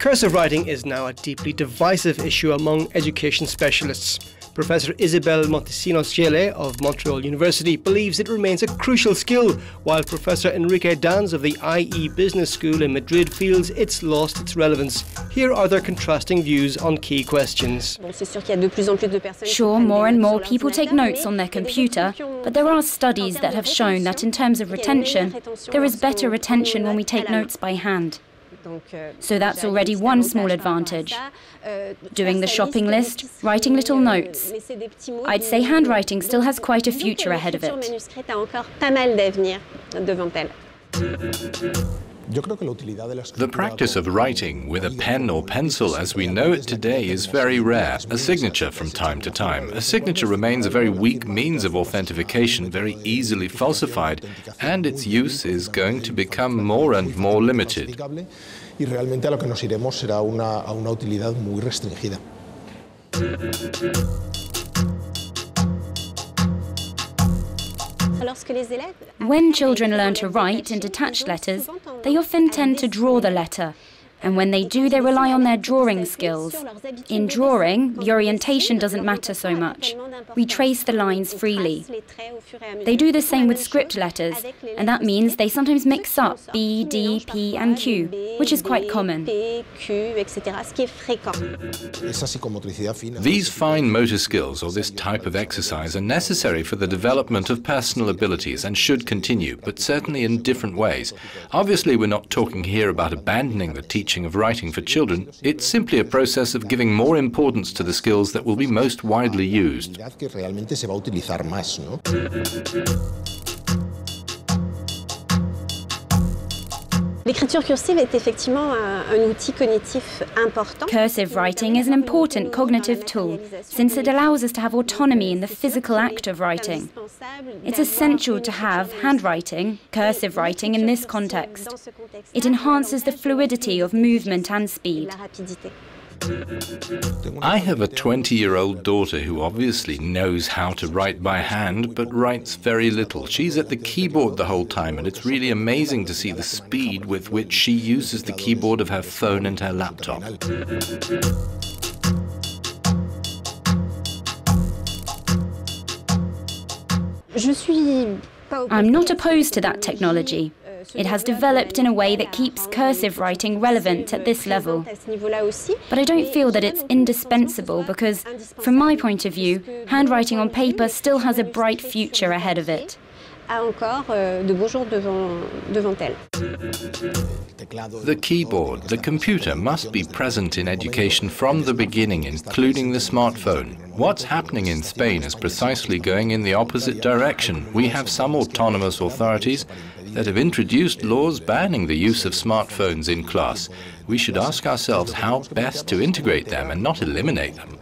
Cursive writing is now a deeply divisive issue among education specialists. Professor Isabelle Montésinos-Gelet of Montreal University believes it remains a crucial skill, while Professor Enrique of the IE Business School in Madrid feels it's lost its relevance. Here are their contrasting views on key questions. Sure, more and more people take notes on their computer, but there are studies that have shown that in terms of retention, there is better retention when we take notes by hand. So that's already one small advantage. Doing the shopping list, writing little notes. I'd say handwriting still has quite a future ahead of it. The practice of writing with a pen or pencil as we know it today is very rare. A signature from time to time. A signature remains a very weak means of authentication, very easily falsified, and its use is going to become more and more limited. Y realmente a lo que nos iremos será a una utilidad muy restringida. When children learn to write in detached letters, they often tend to draw the letter. And when they do, they rely on their drawing skills. In drawing, the orientation doesn't matter so much. We trace the lines freely. They do the same with script letters, and that means they sometimes mix up B, D, P and Q, which is quite common. These fine motor skills, or this type of exercise, are necessary for the development of personal abilities and should continue, but certainly in different ways. Obviously, we're not talking here about abandoning the teaching of writing for children. It's simply a process of giving more importance to the skills that will be most widely used. Cursive writing is an important cognitive tool, since it allows us to have autonomy in the physical act of writing. It's essential to have handwriting, cursive writing in this context. It enhances the fluidity of movement and speed. I have a 20-year-old daughter who obviously knows how to write by hand, but writes very little. She's at the keyboard the whole time, and it's really amazing to see the speed with which she uses the keyboard of her phone and her laptop. I'm not opposed to that technology. It has developed in a way that keeps cursive writing relevant at this level. But I don't feel that it's indispensable because, from my point of view, handwriting on paper still has a bright future ahead of it. The keyboard, the computer must be present in education from the beginning, including the smartphone. What's happening in Spain is precisely going in the opposite direction. We have some autonomous authorities that have introduced laws banning the use of smartphones in class. We should ask ourselves how best to integrate them and not eliminate them.